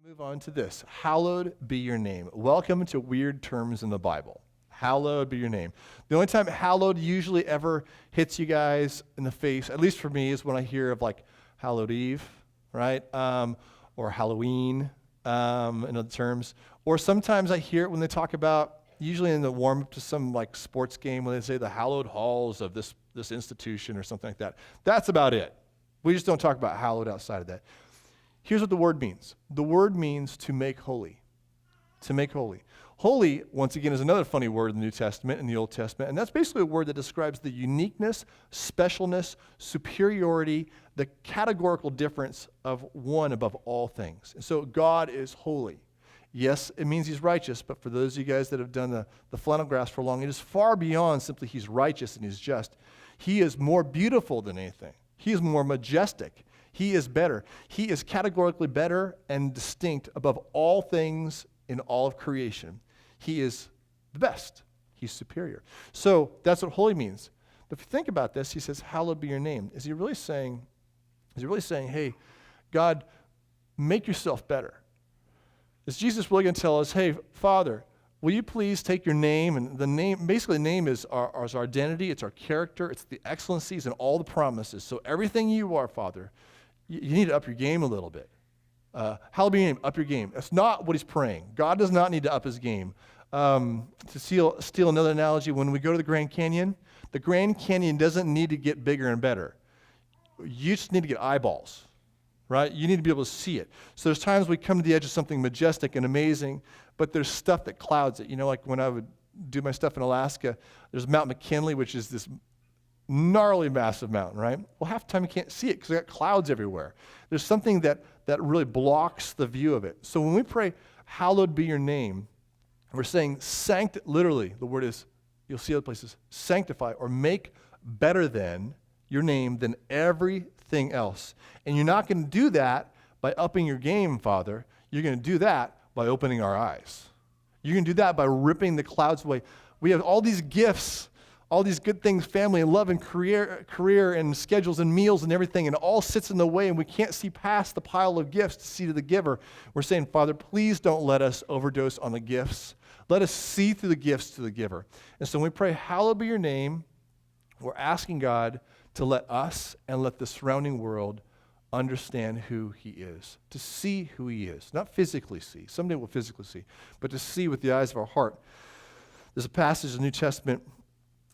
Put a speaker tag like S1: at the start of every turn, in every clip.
S1: Move on to this. Hallowed be your name. Welcome to weird terms in the Bible. Hallowed be your name. The only time hallowed usually ever hits you guys in the face, at least for me, is when I hear of like Hallowed Eve, right? Or Halloween in other terms. Or sometimes I hear it when they talk about, usually in the warm-up to some like sports game, when they say the hallowed halls of this institution or something like that. That's about it. We just don't talk about hallowed outside of that. Here's what the word means. The word means to make holy. To make holy. Holy, once again, is another funny word in the New Testament and the Old Testament, and that's basically a word that describes the uniqueness, specialness, superiority, the categorical difference of one above all things. And so God is holy. Yes, it means he's righteous, but for those of you guys that have done the flannel graphs for long, it is far beyond simply he's righteous and he's just. He is more beautiful than anything. He is more majestic. He is better. He is categorically better and distinct above all things in all of creation. He is the best. He's superior. So that's what holy means. But if you think about this, he says, hallowed be your name. Is he really saying, hey, God, make yourself better? Is Jesus really going to tell us, hey, Father, will you please take your name, and the name, basically the name is our identity, it's our character, it's the excellencies and all the promises. So everything you are, Father, you need to up your game a little bit. Hallowed be your name, up your game. That's not what he's praying. God does not need to up his game. To steal another analogy, when we go to the Grand Canyon doesn't need to get bigger and better. You just need to get eyeballs, right? You need to be able to see it. So there's times we come to the edge of something majestic and amazing, but there's stuff that clouds it. You know, like when I would do my stuff in Alaska, there's Mount McKinley, which is this gnarly, massive mountain, right? Well, half the time you can't see it because they got clouds everywhere. There's something that really blocks the view of it. So when we pray, hallowed be your name, we're saying literally, the word is, you'll see other places, sanctify or make better than your name than everything else. And you're not going to do that by upping your game, Father. You're going to do that by opening our eyes. You're going to do that by ripping the clouds away. We have all these gifts, all these good things, family and love and career and schedules and meals and everything, and it all sits in the way, and we can't see past the pile of gifts to see to the giver. We're saying, Father, please don't let us overdose on the gifts. Let us see through the gifts to the giver. And so when we pray, hallowed be your name, we're asking God to let us and let the surrounding world understand who he is, to see who he is, not physically see. Someday we'll physically see, but to see with the eyes of our heart. There's a passage in the New Testament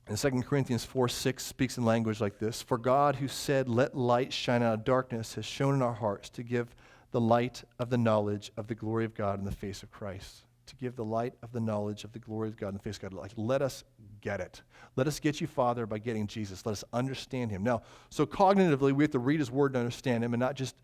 S1: in 2 Corinthians 4:6 speaks in language like this. For God who said, let light shine out of darkness, has shown in our hearts to give the light of the knowledge of the glory of God in the face of Christ. To give the light of the knowledge of the glory of God in the face of God. Like, let us get it. Let us get you, Father, by getting Jesus. Let us understand him. Now, so cognitively, we have to read his word to understand him and not just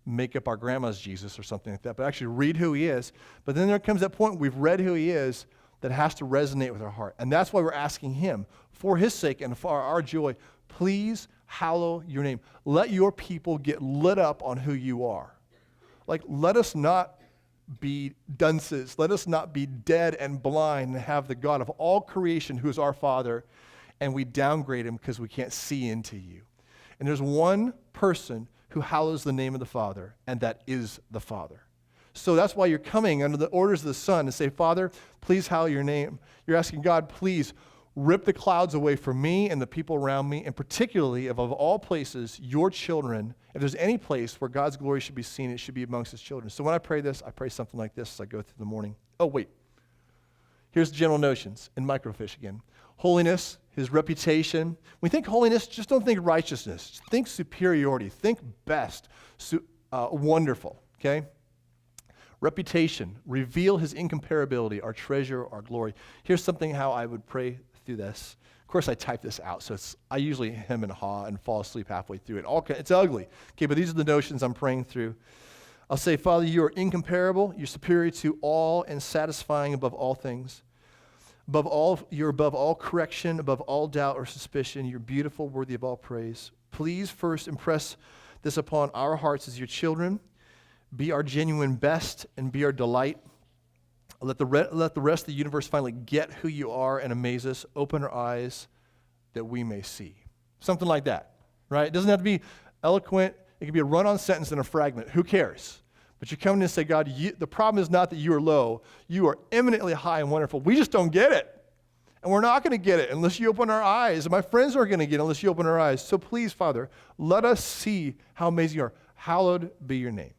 S1: make up our grandma's Jesus or something like that, but actually read who he is. But then there comes that point we've read who he is that has to resonate with our heart. And that's why we're asking him, for his sake and for our joy, please hallow your name. Let your people get lit up on who you are. Like, let us not be dunces. Let us not be dead and blind and have the God of all creation who is our Father, and we downgrade him because we can't see into you. And there's one person who hallows the name of the Father, and that is the Father. So that's why you're coming under the orders of the Son and say, Father, please hallow your name. You're asking God, please rip the clouds away from me and the people around me, and particularly, of all places, your children. If there's any place where God's glory should be seen, it should be amongst his children. So when I pray this, I pray something like this as I go through the morning. Oh, wait. Here's the general notions in microfiche again. Holiness, his reputation. When we think holiness, just don't think righteousness. Think superiority. Think best. Wonderful, okay? Reputation, reveal his incomparability, our treasure, our glory. Here's something how I would pray through this. Of course, I type this out, so I usually hem and haw and fall asleep halfway through it. It's ugly, okay, but these are the notions I'm praying through. I'll say, Father, you are incomparable, you're superior to all and satisfying above all things. Above all, you're above all correction, above all doubt or suspicion. You're beautiful, worthy of all praise. Please first impress this upon our hearts as your children. Be our genuine best and be our delight. Let the rest of the universe finally get who you are and amaze us. Open our eyes that we may see. Something like that, right? It doesn't have to be eloquent. It could be a run-on sentence and a fragment. Who cares? But you're coming to say, God, the problem is not that you are low. You are eminently high and wonderful. We just don't get it. And we're not going to get it unless you open our eyes. And my friends aren't going to get it unless you open our eyes. So please, Father, let us see how amazing you are. Hallowed be your name.